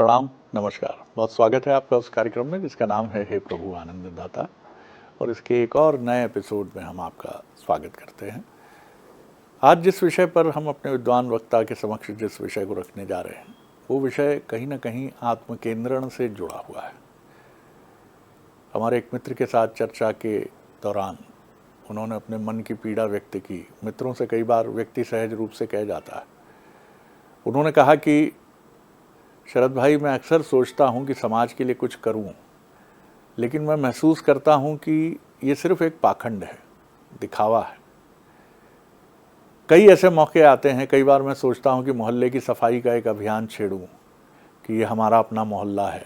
प्रणाम, नमस्कार। बहुत स्वागत है आपका उस कार्यक्रम में जिसका नाम है हे प्रभु आनंद दाता। और इसके एक और नए एपिसोड में हम आपका स्वागत करते हैं। आज जिस विषय पर हम अपने विद्वान वक्ता के समक्ष जिस विषय को रखने जा रहे हैं वो विषय कहीं ना कहीं आत्मकेंद्रण से जुड़ा हुआ है। हमारे एक मित्र के साथ चर्चा के दौरान उन्होंने अपने मन की पीड़ा व्यक्त की। मित्रों से कई बार व्यक्ति सहज रूप से कह जाता है। उन्होंने कहा कि शरद भाई, मैं अक्सर सोचता हूँ कि समाज के लिए कुछ करूँ, लेकिन मैं महसूस करता हूँ कि ये सिर्फ एक पाखंड है, दिखावा है। कई ऐसे मौके आते हैं, कई बार मैं सोचता हूँ कि मोहल्ले की सफाई का एक अभियान छेड़ूं कि ये हमारा अपना मोहल्ला है।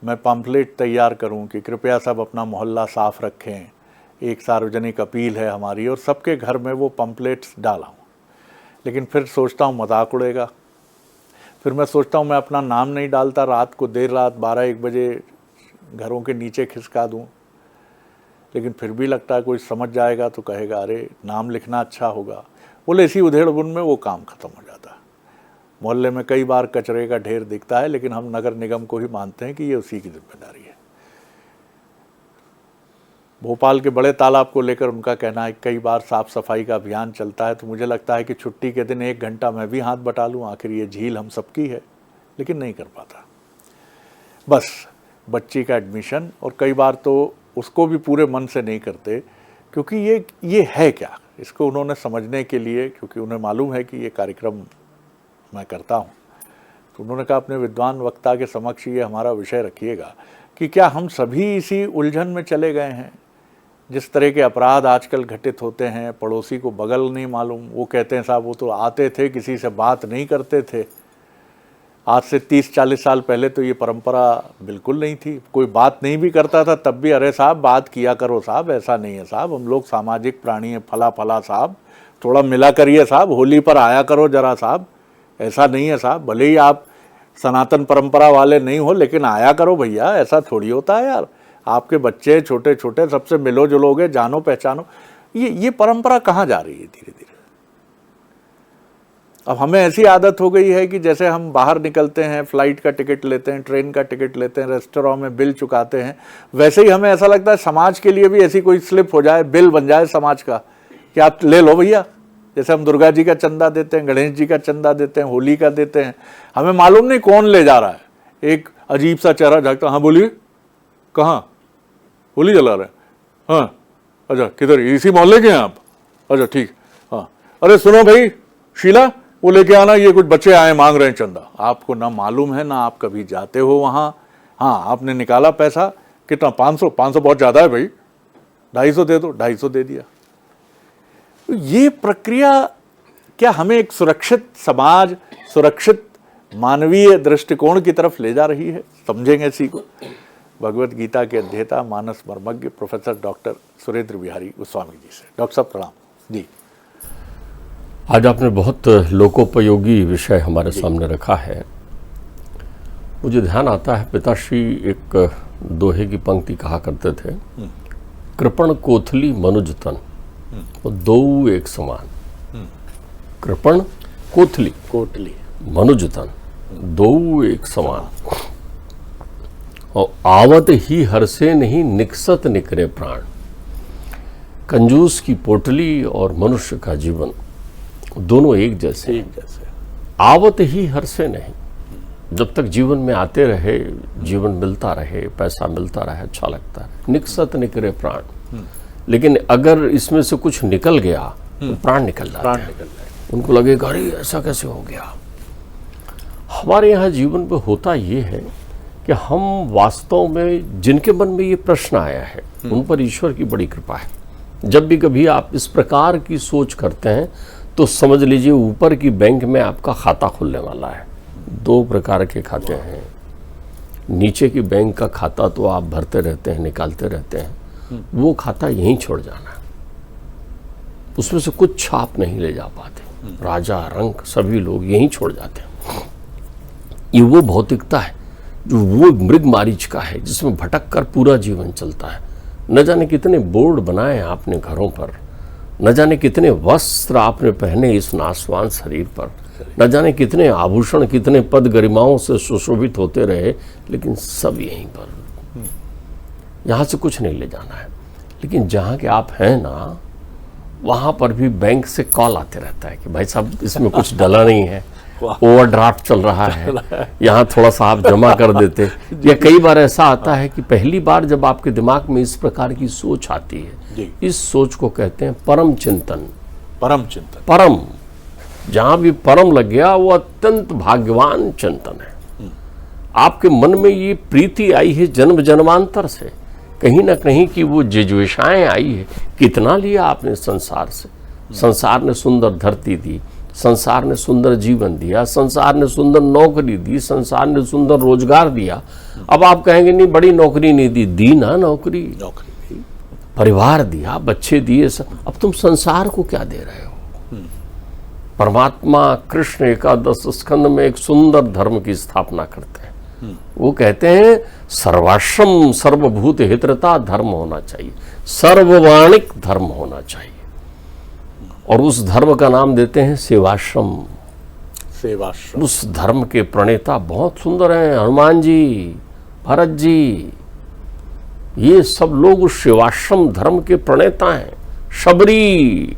मैं पम्फलेट तैयार करूँ कि कृपया सब अपना मोहल्ला साफ़ रखें, एक सार्वजनिक अपील है हमारी, और सबके घर में वो पम्फलेट्स डाला। लेकिन फिर सोचता हूँ मजाक उड़ेगा। फिर मैं सोचता हूँ मैं अपना नाम नहीं डालता, रात को देर रात 12-1 बजे घरों के नीचे खिसका दूँ। लेकिन फिर भी लगता है कोई समझ जाएगा तो कहेगा अरे नाम लिखना अच्छा होगा। बोले इसी उधेड़-बुन में वो काम ख़त्म हो जाता है। मोहल्ले में कई बार कचरे का ढेर दिखता है, लेकिन हम नगर निगम को ही मानते हैं कि ये उसी की जिम्मेदारी है। भोपाल के बड़े तालाब को लेकर उनका कहना है कई बार साफ़ सफाई का अभियान चलता है तो मुझे लगता है कि छुट्टी के दिन 1 घंटा मैं भी हाथ बटा लूँ, आखिर ये झील हम सबकी है, लेकिन नहीं कर पाता। बस बच्ची का एडमिशन, और कई बार तो उसको भी पूरे मन से नहीं करते, क्योंकि ये है क्या, इसको उन्होंने समझने के लिए, क्योंकि उन्हें मालूम है कि ये कार्यक्रम मैं करता हूँ, तो उन्होंने कहा अपने विद्वान वक्ता के समक्ष ये हमारा विषय रखिएगा कि क्या हम सभी इसी उलझन में चले गए हैं। जिस तरह के अपराध आजकल घटित होते हैं, पड़ोसी को बगल नहीं मालूम, वो कहते हैं साहब वो तो आते थे, किसी से बात नहीं करते थे। आज से 30-40 साल पहले तो ये परंपरा बिल्कुल नहीं थी। कोई बात नहीं भी करता था तब भी अरे साहब बात किया करो साहब, ऐसा नहीं है साहब, हम लोग सामाजिक प्राणी हैं, फला फला साहब, थोड़ा मिला करिए साहब, होली पर आया करो जरा साहब, ऐसा नहीं है साहब, भले ही आप सनातन परंपरा वाले नहीं हो लेकिन आया करो भैया, ऐसा थोड़ी होता है यार। आपके बच्चे छोटे छोटे सबसे मिलो जुलोगे, जानो पहचानो। ये परंपरा कहाँ जा रही है धीरे धीरे। अब हमें ऐसी आदत हो गई है कि जैसे हम बाहर निकलते हैं, फ्लाइट का टिकट लेते हैं, ट्रेन का टिकट लेते हैं, रेस्टोरेंट में बिल चुकाते हैं, वैसे ही हमें ऐसा लगता है समाज के लिए भी ऐसी कोई स्लिप हो जाए, बिल बन जाए समाज का कि आप ले लो भैया। जैसे हम दुर्गा जी का चंदा देते हैं, गणेश जी का चंदा देते हैं, होली का देते हैं, हमें मालूम नहीं कौन ले जा रहा है। एक अजीब सा चेहरा झाँकता, हाँ बोलिए, कहाँ होली जला रहे हैं? हाँ अच्छा, किधर, इसी मोहल्ले के हैं आप? अच्छा ठीक, हाँ अरे सुनो भाई शीला, वो लेके आना, ये कुछ बच्चे आए मांग रहे हैं चंदा। आपको ना मालूम है, ना आप कभी जाते हो वहाँ। हाँ आपने निकाला पैसा, कितना, 500 बहुत ज़्यादा है भाई, 250 दे दो, 250 दे दिया। तो ये प्रक्रिया क्या हमें एक सुरक्षित समाज, सुरक्षित मानवीय दृष्टिकोण की तरफ ले जा रही है? समझेंगे इसी को। भगवत गीता के अध्येता, मानस मर्मज्ञ प्रोफेसर डॉक्टर सुरेंद्र बिहारी गोस्वामी जी से। डॉक्टर साहब प्रणाम जी। आज आपने बहुत लोकोपयोगी विषय हमारे सामने रखा है। मुझे ध्यान आता है पिताश्री एक दोहे की पंक्ति कहा करते थे, कृपण कोथली मनुज तन और दो एक समान। कृपण कोथली मनुज तन दो एक समान, और आवत ही हर्षे नहीं निकसत निकरे प्राण। कंजूस की पोटली और मनुष्य का जीवन दोनों एक जैसे। आवत ही हर्षे नहीं, जब तक जीवन में आते रहे, जीवन मिलता रहे, पैसा मिलता रहे, अच्छा लगता है। निकसत निकरे प्राण, लेकिन अगर इसमें से कुछ निकल गया तो प्राण निकल जाते हैं। उनको लगेगा अरे ऐसा कैसे हो गया। हमारे यहाँ जीवन में होता ये है कि हम वास्तव में जिनके मन में ये प्रश्न आया है उन पर ईश्वर की बड़ी कृपा है। जब भी कभी आप इस प्रकार की सोच करते हैं तो समझ लीजिए ऊपर की बैंक में आपका खाता खुलने वाला है। 2 प्रकार के खाते हैं। नीचे की बैंक का खाता तो आप भरते रहते हैं, निकालते रहते हैं, वो खाता यहीं छोड़ जाना है। उसमें से कुछ छाप नहीं ले जा पाते। राजा रंक सभी लोग यहीं छोड़ जाते हैं। ये वो भौतिकता है जो वो मृग मारीच का है, जिसमें भटक कर पूरा जीवन चलता है। न जाने कितने बोर्ड बनाए आपने घरों पर, न जाने कितने वस्त्र आपने पहने इस नासवान शरीर पर, न जाने कितने आभूषण, कितने पद गरिमाओं से सुशोभित होते रहे, लेकिन सब यहीं पर, यहाँ से कुछ नहीं ले जाना है। लेकिन जहाँ के आप हैं ना, वहाँ पर भी बैंक से कॉल आते रहता है कि भाई साहब इसमें कुछ डला नहीं है, ओवरड्राफ्ट चल रहा है, यहाँ थोड़ा सा आप जमा कर देते। या कई बार ऐसा आता है कि पहली बार जब आपके दिमाग में इस प्रकार की सोच आती है, इस सोच को कहते हैं परम चिंतन। परम चिंतन, परम, जहाँ भी परम लग गया वो अत्यंत भाग्यवान चिंतन है। आपके मन में ये प्रीति आई है जन्म जन्मांतर से, कहीं ना कहीं की वो जिज्विषाएं आई है। कितना लिया आपने संसार से, संसार ने सुंदर धरती दी, संसार ने सुंदर जीवन दिया, संसार ने सुंदर नौकरी दी, संसार ने सुंदर रोजगार दिया। अब आप कहेंगे नहीं बड़ी नौकरी नहीं दी, दी ना नौकरी, परिवार दिया, बच्चे दिए सब। अब तुम संसार को क्या दे रहे हो? परमात्मा कृष्ण एकादश स्कंद में एक सुंदर धर्म की स्थापना करते हैं। वो कहते हैं सर्वाश्रम सर्वभूत हितरता धर्म होना चाहिए, सर्ववाणिक धर्म होना चाहिए, और उस धर्म का नाम देते हैं सेवाश्रम। सेवाश्रम, उस धर्म के प्रणेता बहुत सुंदर हैं, हनुमान जी, भरत जी, ये सब लोग उस सेवाश्रम धर्म के प्रणेता हैं। शबरी,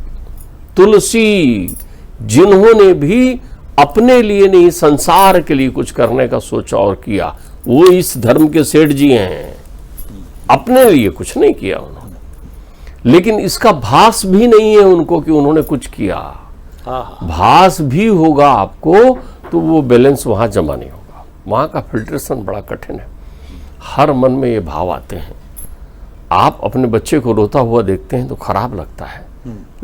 तुलसी, जिन्होंने भी अपने लिए नहीं संसार के लिए कुछ करने का सोचा और किया, वो इस धर्म के सेठ जी हैं। अपने लिए कुछ नहीं किया उन्होंने, लेकिन इसका भास भी नहीं है उनको कि उन्होंने कुछ किया। भास भी होगा आपको तो वो बैलेंस वहां जमा नहीं होगा। वहां का फिल्ट्रेशन बड़ा कठिन है। हर मन में ये भाव आते हैं। आप अपने बच्चे को रोता हुआ देखते हैं तो खराब लगता है,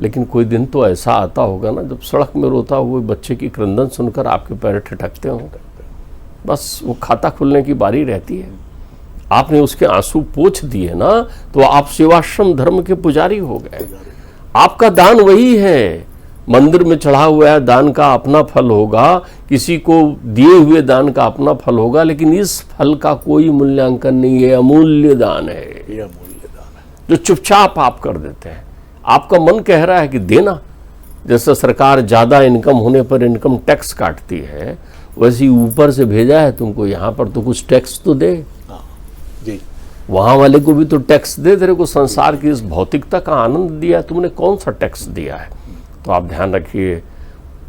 लेकिन कोई दिन तो ऐसा आता होगा ना जब सड़क में रोता हुए बच्चे की क्रंदन सुनकर आपके पैर ठिठकते होंगे। बस वो खाता खुलने की बारी रहती है। आपने उसके आंसू पोंछ दिए ना तो आप सेवाश्रम धर्म के पुजारी हो गए। आपका दान वही है। मंदिर में चढ़ा हुआ है दान का अपना फल होगा, किसी को दिए हुए दान का अपना फल होगा, लेकिन इस फल का कोई मूल्यांकन नहीं है। अमूल्य दान है, ये अमूल्य दान है जो चुपचाप आप कर देते हैं। आपका मन कह रहा है कि देना, जैसे सरकार ज्यादा इनकम होने पर इनकम टैक्स काटती है, वैसे ही ऊपर से भेजा है तुमको, यहाँ पर तो कुछ टैक्स तो दे। जी, वहां वाले को भी तो टैक्स दे। तेरे को संसार की इस भौतिकता का आनंद दिया, तुमने कौन सा टैक्स दिया है? तो आप ध्यान रखिए,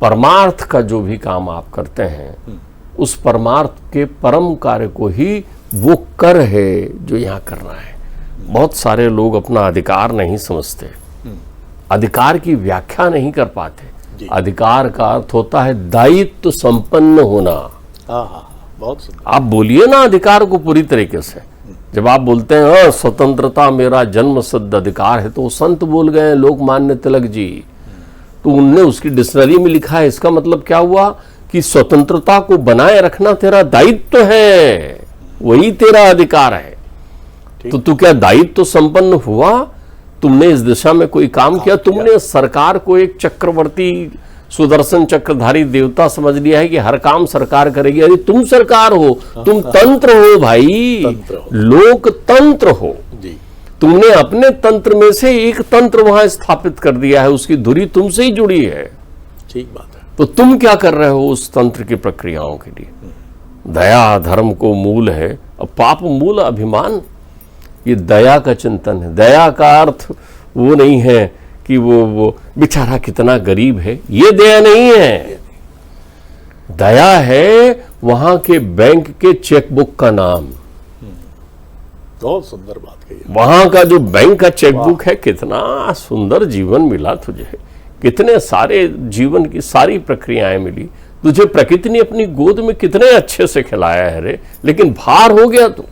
परमार्थ का जो भी काम आप करते हैं, उस परमार्थ के परम कार्य को ही वो कर है जो यहाँ करना है। बहुत सारे लोग अपना अधिकार नहीं समझते, अधिकार की व्याख्या नहीं कर पाते। अधिकार का अर्थ होता है दायित्व संपन्न होना। बहुत सुंदर। आप बोलिए ना अधिकार को पूरी तरीके से। जब आप बोलते हैं स्वतंत्रता मेरा जन्म सिद्ध अधिकार है, तो वो संत बोल गए लोकमान्य तिलक जी, तो उनने उसकी डिक्शनरी में लिखा है। इसका मतलब क्या हुआ कि स्वतंत्रता को बनाए रखना तेरा दायित्व है, वही तेरा अधिकार है। तो तू क्या दायित्व संपन्न हुआ? तुमने इस दिशा में कोई काम किया? तुमने सरकार को एक चक्रवर्ती सुदर्शन चक्रधारी देवता समझ लिया है कि हर काम सरकार करेगी। अरे तुम सरकार हो, तुम तंत्र हो भाई, लोकतंत्र हो। तुमने अपने तंत्र में से एक तंत्र वहां स्थापित कर दिया है, उसकी धुरी तुमसे ही जुड़ी है। ठीक बात है। तो तुम क्या कर रहे हो उस तंत्र की प्रक्रियाओं के लिए? दया धर्म को मूल है, और पाप मूल अभिमान। ये दया का चिंतन है। दया का अर्थ वो नहीं है कि वो बेचारा कितना गरीब है, ये दया नहीं है। दया है वहां के बैंक के चेकबुक का नाम। बहुत सुंदर बात कही। वहां का जो बैंक का चेकबुक है, कितना सुंदर जीवन मिला तुझे, कितने सारे जीवन की सारी प्रक्रियाएं मिली तुझे। प्रकृति ने अपनी गोद में कितने अच्छे से खिलाया है रे, लेकिन भार हो गया तू।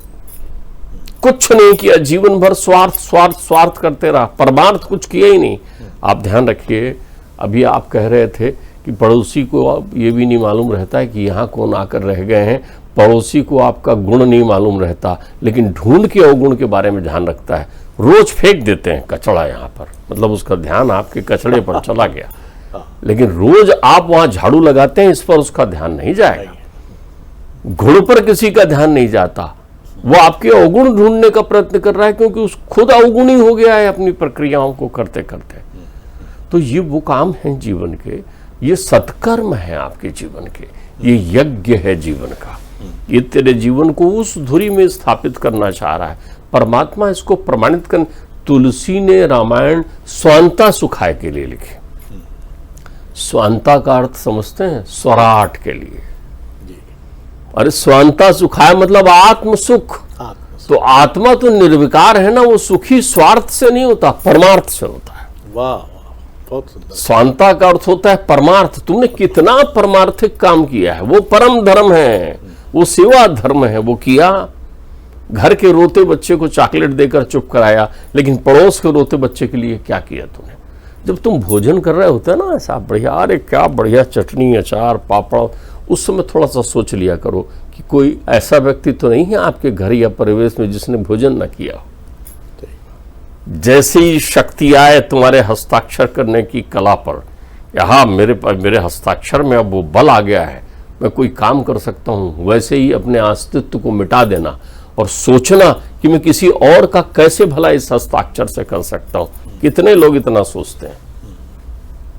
कुछ नहीं किया, जीवन भर स्वार्थ स्वार्थ स्वार्थ करते रहा, परमार्थ कुछ किया ही नहीं। आप ध्यान रखिए, अभी आप कह रहे थे कि पड़ोसी को ये भी नहीं मालूम रहता है कि यहाँ कौन आकर रह गए हैं। पड़ोसी को आपका गुण नहीं मालूम रहता, लेकिन ढूंढ के अवगुण के बारे में ध्यान रखता है। रोज फेंक देते हैं कचड़ा यहाँ पर, मतलब उसका ध्यान आपके कचड़े पर चला गया, लेकिन रोज आप वहां झाड़ू लगाते हैं, इस पर उसका ध्यान नहीं जाएगा। गुण पर किसी का ध्यान नहीं जाता, वो आपके अवगुण ढूंढने का प्रयत्न कर रहा है, क्योंकि उस खुद अवगुणी हो गया है अपनी प्रक्रियाओं को करते करते। तो ये वो काम है जीवन के, ये सत्कर्म है आपके जीवन के, ये यज्ञ है जीवन का। ये तेरे जीवन को उस धुरी में स्थापित करना चाह रहा है परमात्मा। इसको प्रमाणित कर, तुलसी ने रामायण स्वांता सुखाय के लिए लिखे। स्वांता का अर्थ समझते हैं? स्वराट के लिए। अरे स्वांता सुखाय मतलब आत्म सुख। तो आत्मा तो निर्विकार है ना, वो सुखी स्वार्थ से नहीं होता, परमार्थ से होता है। वाह वाह, बहुत सुंदर। स्वांता का अर्थ होता है परमार्थ। तुमने कितना परमार्थिक काम किया है, वो परम धर्म है, वो सेवा धर्म है, वो किया। घर के रोते बच्चे को चॉकलेट देकर चुप कराया, लेकिन पड़ोस के रोते बच्चे के लिए क्या किया तूने? जब तुम भोजन कर रहे होते ना ऐसा बढ़िया, अरे क्या बढ़िया चटनी, अचार, पापड़, उस समय थोड़ा सा सोच लिया करो कि कोई ऐसा व्यक्ति तो नहीं है आपके घर या परिवेश में जिसने भोजन न किया हो। जैसे ही शक्ति आए तुम्हारे हस्ताक्षर करने की कला पर, यहाँ मेरे हस्ताक्षर में अब वो बल आ गया है, मैं कोई काम कर सकता हूँ, वैसे ही अपने अस्तित्व को मिटा देना और सोचना कि मैं किसी और का कैसे भला इस हस्ताक्षर से कर सकता हूँ। कितने लोग इतना सोचते हैं?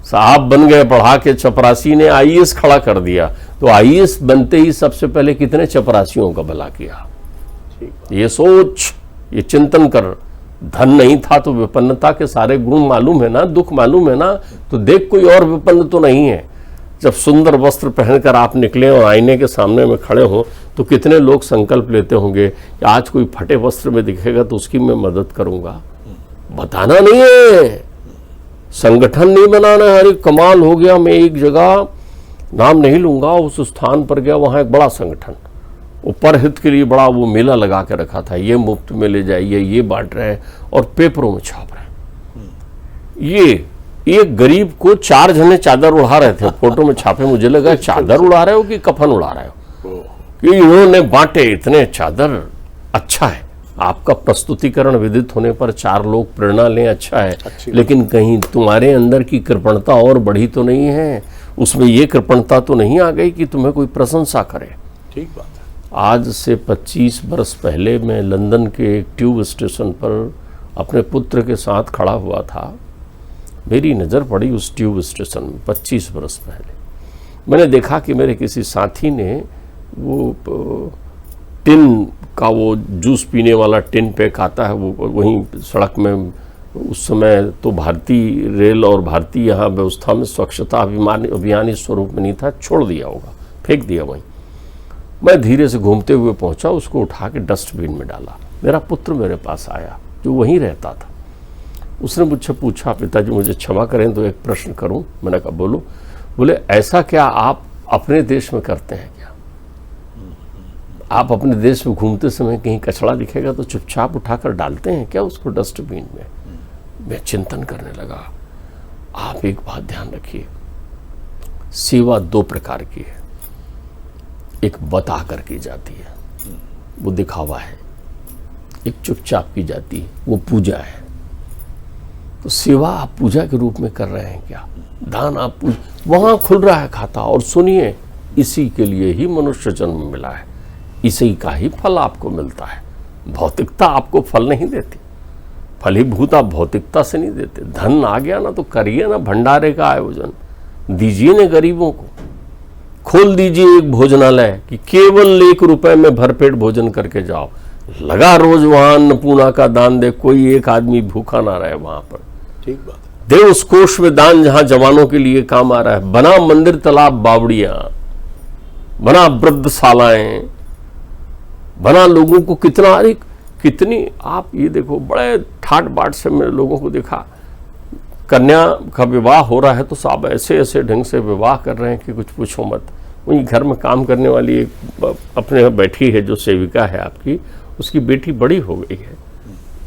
साहब बन गए पढ़ा के, चपरासी ने आईएएस खड़ा कर दिया, तो आईएएस बनते ही सबसे पहले कितने चपरासियों का भला किया? ये सोच, ये चिंतन कर। धन नहीं था तो विपन्नता के सारे गुण मालूम है ना, दुख मालूम है ना, तो देख कोई और विपन्न तो नहीं है। जब सुंदर वस्त्र पहनकर आप निकले और आईने के सामने में खड़े हो, तो कितने लोग संकल्प लेते होंगे कि आज कोई फटे वस्त्र में दिखेगा तो उसकी मैं मदद करूंगा। बताना नहीं है, संगठन नहीं बनाना है। अरे कमाल हो गया, मैं एक जगह, नाम नहीं लूंगा, उस स्थान पर गया, वहां एक बड़ा संगठन, वो परहित के लिए बड़ा वो मेला लगा के रखा था, ये मुफ्त में ले जाइए, ये बांट रहे हैं और पेपरों में छाप रहे हैं। ये एक गरीब को 4 जने चादर उड़ा रहे थे, फोटो में छापे। मुझे लगा चादर उड़ा रहे हो कि कफन उड़ा रहे हो, कि इन्होंने बांटे इतने चादर। अच्छा है, आपका प्रस्तुतिकरण विदित होने पर 4 लोग प्रेरणा लें, अच्छा है, लेकिन कहीं तुम्हारे अंदर की कृपणता और बढ़ी तो नहीं है? उसमें ये कृपणता तो नहीं आ गई कि तुम्हें कोई प्रशंसा करे? ठीक बात है। आज से 25 वर्ष पहले मैं लंदन के एक ट्यूब स्टेशन पर अपने पुत्र के साथ खड़ा हुआ था। मेरी नज़र पड़ी उस ट्यूब स्टेशन में 25 वर्ष पहले। मैंने देखा कि मेरे किसी साथी ने वो टिन का, वो जूस पीने वाला टिन पैक आता है, वो वहीं सड़क में, उस समय तो भारतीय रेल और भारतीय यहाँ व्यवस्था में स्वच्छता अभियान इस स्वरूप में नहीं था, छोड़ दिया होगा, फेंक दिया वहीं। मैं धीरे से घूमते हुए पहुंचा, उसको उठा के डस्टबिन में डाला। मेरा पुत्र मेरे पास आया, जो वहीं रहता था। उसने मुझसे पूछा, पिताजी मुझे क्षमा करें तो एक प्रश्न करूं? मैंने कहा बोलो। बोले ऐसा क्या आप अपने देश में करते हैं क्या? आप अपने देश में घूमते समय कहीं कचरा दिखेगा तो चुपचाप उठाकर डालते हैं क्या उसको डस्टबिन में? मैं चिंतन करने लगा। आप एक बात ध्यान रखिए, सेवा 2 प्रकार की है। एक बता कर की जाती है, वो दिखावा है। एक चुपचाप की जाती है, वो पूजा है। तो सेवा आप पूजा के रूप में कर रहे हैं क्या? दान आप वहां खुल रहा है खाता। और सुनिए, इसी के लिए ही मनुष्य जन्म मिला है, इसी का ही फल आपको मिलता है। भौतिकता आपको फल नहीं देती, फलीभूत आप भौतिकता से नहीं देते। धन आ गया ना तो करिए ना भंडारे का आयोजन, दीजिए ना गरीबों को। खोल दीजिए एक भोजनालय कि केवल 1 रुपए में भरपेट भोजन करके जाओ। लगा रोज वहां अन्नपूर्णा का दान दे, कोई एक आदमी भूखा ना रहे वहां पर। ठीक बात है। दे उस कोष में दान जहां जवानों के लिए काम आ रहा है। बना मंदिर, तालाब, बावड़ियां, बना वृद्धशालाएं, बना लोगों को कितना, अरे कितनी, आप ये देखो बड़े ठाट बाट से मैंने लोगों को देखा, कन्या का विवाह हो रहा है तो साहब ऐसे ऐसे ढंग से विवाह कर रहे हैं कि कुछ पूछो मत। वहीं घर में काम करने वाली एक अपने बैठी है जो सेविका है आपकी, उसकी बेटी बड़ी हो गई है,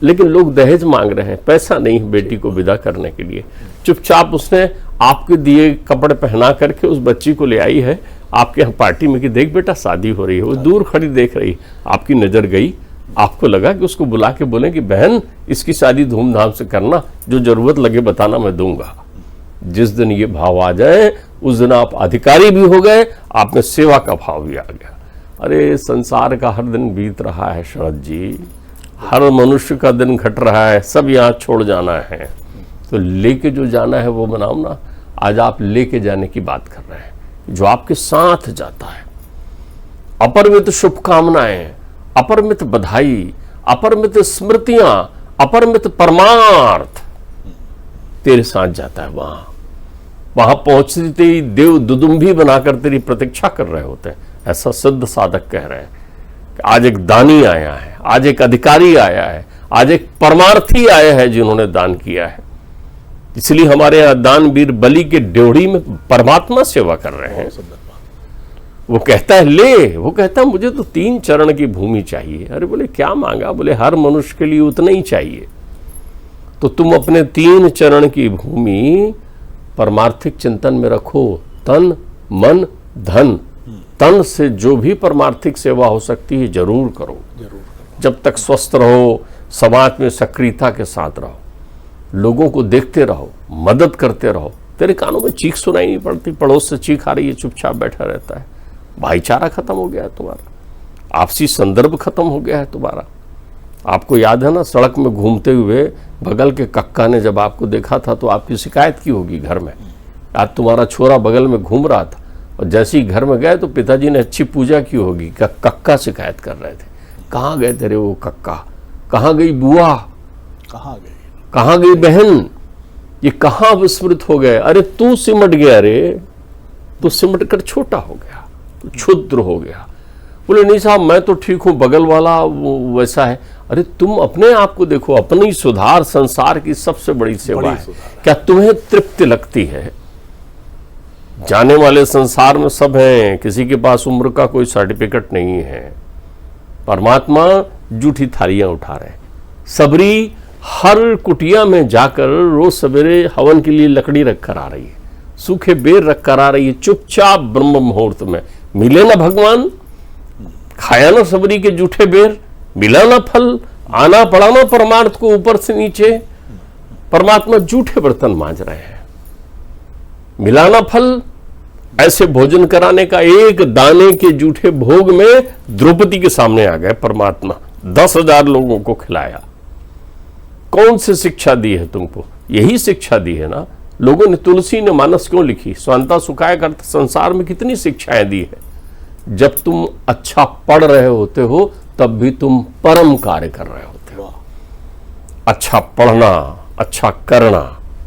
लेकिन लोग दहेज मांग रहे हैं, पैसा नहीं बेटी को विदा करने के लिए। चुपचाप उसने आपके दिए कपड़े पहना करके उस बच्ची को ले आई है आपके यहाँ पार्टी में कि देख बेटा शादी हो रही है। वो दूर खड़ी देख रही, आपकी नज़र गई, आपको लगा कि उसको बुला के बोले कि बहन इसकी शादी धूमधाम से करना, जो जरूरत लगे बताना, मैं दूंगा। जिस दिन ये भाव आ जाए उस दिन आप अधिकारी भी हो गए, आप में सेवा का भाव भी आ गया। अरे संसार का हर दिन बीत रहा है शरद जी, हर मनुष्य का दिन घट रहा है, सब यहाँ छोड़ जाना है। तो लेके जो जाना है वो बनाओ ना। आज आप लेके जाने की बात कर रहे हैं, जो आपके साथ जाता है। अपरिमित शुभकामनाएं, अपरिमित बधाई, अपरिमित स्मृतियां, अपरिमित परमार्थ तेरे साथ जाता है। वहां पहुंचते ही देव दुदुम्भी बनाकर तेरी प्रतीक्षा कर रहे होते हैं। ऐसा सिद्ध साधक कह रहे हैं कि आज एक दानी आया है, आज एक अधिकारी आया है, आज एक परमार्थी आया है जिन्होंने दान किया है। इसलिए हमारे यहां दानवीर बलि के ड्योढ़ी में परमात्मा सेवा कर रहे हैं। वो कहता है ले, वो कहता है मुझे तो 3 चरण की भूमि चाहिए। अरे बोले क्या मांगा? बोले हर मनुष्य के लिए उतना ही चाहिए। तो तुम अपने 3 चरण की भूमि परमार्थिक चिंतन में रखो। तन, मन, धन। तन से जो भी परमार्थिक सेवा हो सकती है जरूर करो। जब तक स्वस्थ रहो, समाज में सक्रियता के साथ रहो, लोगों को देखते रहो, मदद करते रहो। तेरे कानों में चीख सुनाई नहीं पड़ती, पड़ोस से चीख आ रही है, चुपचाप बैठा रहता है। भाईचारा खत्म हो गया है तुम्हारा, आपसी संदर्भ खत्म हो गया है तुम्हारा। आपको याद है ना, सड़क में घूमते हुए बगल के कक्का ने जब आपको देखा था तो आपकी शिकायत की होगी घर में। आज तुम्हारा छोरा बगल में घूम रहा था और जैसे ही घर में गए तो पिताजी ने अच्छी पूजा की होगी, कक्का शिकायत कर रहे थे। कहाँ गए तेरे वो कक्का? कहाँ गई बुआ? कहाँ गई बहन? ये कहाँ विस्मृत हो गए? अरे तू सिमट गया रे, तू सिमट कर छोटा हो गया, तू क्षुद्र हो गया। बोले नहीं साहब मैं तो ठीक हूं, बगल वाला वो वैसा है। अरे तुम अपने आप को देखो, अपनी सुधार संसार की सबसे बड़ी सेवा है। क्या तुम्हें तृप्ति लगती है? जाने वाले संसार में सब हैं, किसी के पास उम्र का कोई सर्टिफिकेट नहीं है। परमात्मा जूठी थालियां उठा रहे हैं। सबरी हर कुटिया में जाकर रोज सवेरे हवन के लिए लकड़ी रखकर आ रही है, सूखे बेर रखकर आ रही है, चुपचाप ब्रह्म मुहूर्त में। मिले ना भगवान, खाया ना सबरी के जूठे बेर, मिला ना फल, आना पड़ा ना परमार्थ को ऊपर से नीचे। परमात्मा जूठे बर्तन मांज रहे हैं, मिला ना फल। ऐसे भोजन कराने का एक दाने के जूठे भोग में द्रौपदी के सामने आ गए परमात्मा, 10,000 लोगों को खिलाया। कौन सी शिक्षा दी है तुमको? यही शिक्षा दी है ना। लोगों ने तुलसी ने मानस क्यों लिखी? स्वांता सुखाय करते संसार में कितनी शिक्षाएं दी है। जब तुम अच्छा पढ़ रहे होते हो तब भी तुम परम कार्य कर रहे होते हो। अच्छा पढ़ना, अच्छा करना,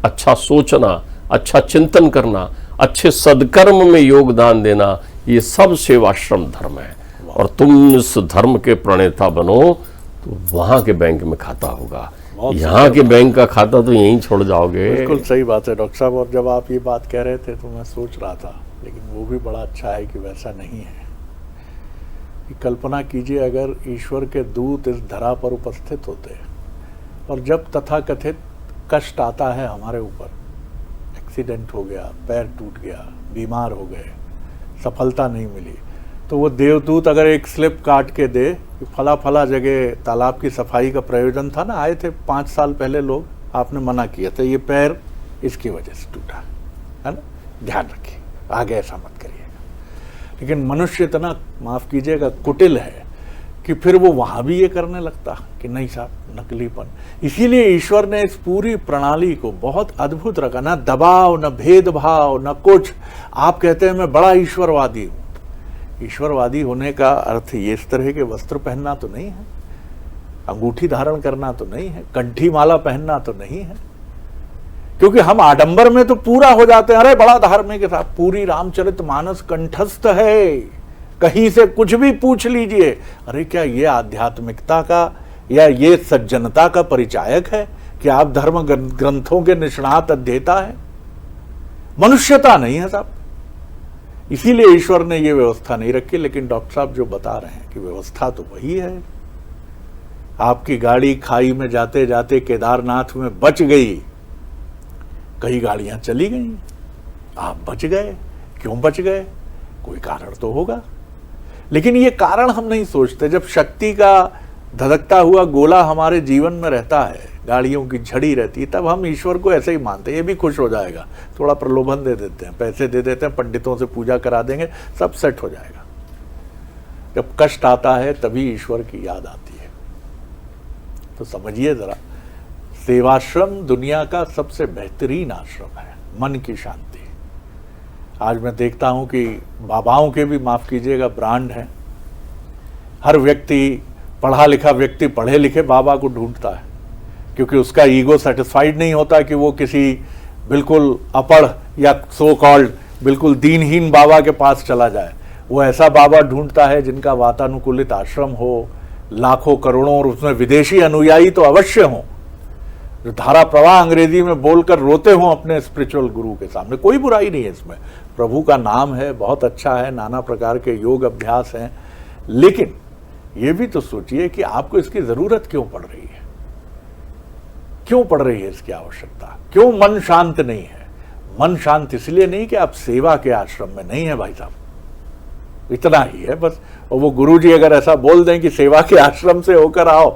अच्छा सोचना, अच्छा चिंतन करना, अच्छे सदकर्म में योगदान देना, ये सब सेवाश्रम धर्म है। और तुम इस धर्म के प्रणेता बनो तो वहां के बैंक में खाता होगा, यहाँ के बैंक का खाता तो यहीं छोड़ जाओगे। बिल्कुल सही बात है डॉक्टर साहब। और जब आप ये बात कह रहे थे तो मैं सोच रहा था, लेकिन वो भी बड़ा अच्छा है कि वैसा नहीं है। कि कल्पना कीजिए अगर ईश्वर के दूत इस धरा पर उपस्थित होते और जब तथाकथित कष्ट आता है हमारे ऊपर, एक्सीडेंट हो गया, पैर टूट गया, बीमार हो गए, सफलता नहीं मिली, तो वो देवदूत अगर एक स्लिप काट के दे कि फला फला जगह तालाब की सफाई का प्रयोजन था ना, आए थे 5 साल पहले लोग, आपने मना किया था, ये पैर इसकी वजह से टूटा है ना, ध्यान रखिए, आगे ऐसा मत करिएगा। लेकिन मनुष्य इतना, माफ कीजिएगा, कुटिल है कि फिर वो वहां भी ये करने लगता कि नहीं साहब, नकलीपन। इसीलिए ईश्वर ने इस पूरी प्रणाली को बहुत अद्भुत रखा, ना दबाव, न भेदभाव, न कुछ। आप कहते हैं मैं बड़ा ईश्वरवादी हूं। ईश्वरवादी होने का अर्थ ये इस तरह के वस्त्र पहनना तो नहीं है, अंगूठी धारण करना तो नहीं है, कंठी माला पहनना तो नहीं है। क्योंकि हम आडंबर में तो पूरा हो जाते हैं, अरे बड़ा धार्मिक के साथ, पूरी रामचरितमानस कंठस्थ है, कहीं से कुछ भी पूछ लीजिए। अरे क्या ये आध्यात्मिकता का या ये सज्जनता का परिचायक है कि आप धर्म ग्रंथों के निष्णात अध्येता है? मनुष्यता नहीं है साहब। इसीलिए ईश्वर ने ये व्यवस्था नहीं रखी। लेकिन डॉक्टर साहब जो बता रहे हैं कि व्यवस्था तो वही है। आपकी गाड़ी खाई में जाते जाते केदारनाथ में बच गई, कई गाड़ियां चली गई, आप बच गए। क्यों बच गए? कोई कारण तो होगा। लेकिन ये कारण हम नहीं सोचते। जब शक्ति का धधकता हुआ गोला हमारे जीवन में रहता है, गाड़ियों की झड़ी रहती है, तब हम ईश्वर को ऐसे ही मानते हैं, ये भी खुश हो जाएगा, थोड़ा प्रलोभन दे देते हैं, पैसे दे देते हैं, पंडितों से पूजा करा देंगे, सब सेट हो जाएगा। जब कष्ट आता है तभी ईश्वर की याद आती है। तो समझिए जरा, सेवाश्रम दुनिया का सबसे बेहतरीन आश्रम है, मन की शांति। आज मैं देखता हूं कि बाबाओं के भी, माफ कीजिएगा, ब्रांड हैं। हर व्यक्ति, पढ़ा लिखा व्यक्ति पढ़े लिखे बाबा को ढूंढता है, क्योंकि उसका ईगो सेटिस्फाइड नहीं होता कि वो किसी बिल्कुल अपढ़ या सो कॉल्ड बिल्कुल दीनहीन बाबा के पास चला जाए। वो ऐसा बाबा ढूंढता है जिनका वातानुकूलित आश्रम हो, लाखों करोड़ों और उसमें विदेशी अनुयायी तो अवश्य हों, जो धारा प्रवाह अंग्रेजी में बोलकर रोते हों अपने स्पिरिचुअल गुरु के सामने। कोई बुराई नहीं है इसमें, प्रभु का नाम है, बहुत अच्छा है, नाना प्रकार के योग अभ्यास हैं, लेकिन ये भी तो सोचिए कि आपको इसकी जरूरत क्यों पड़ रही है, क्यों पड़ रही है इसकी आवश्यकता, क्यों मन शांत नहीं है। मन शांत इसलिए नहीं कि आप सेवा के आश्रम में नहीं है भाई साहब, इतना ही है बस। और वो गुरुजी अगर ऐसा बोल दें कि सेवा के आश्रम से होकर आओ,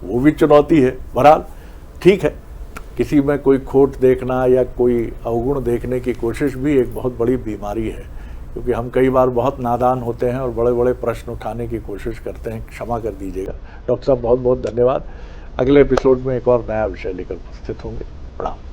वो भी चुनौती है। बहरहाल ठीक है, किसी में कोई खोट देखना या कोई अवगुण देखने की कोशिश भी एक बहुत बड़ी बीमारी है, क्योंकि हम कई बार बहुत नादान होते हैं और बड़े बड़े प्रश्न उठाने की कोशिश करते हैं। क्षमा कर दीजिएगा। डॉक्टर साहब बहुत बहुत धन्यवाद। अगले एपिसोड में एक और नया विषय लेकर उपस्थित होंगे। प्रणाम।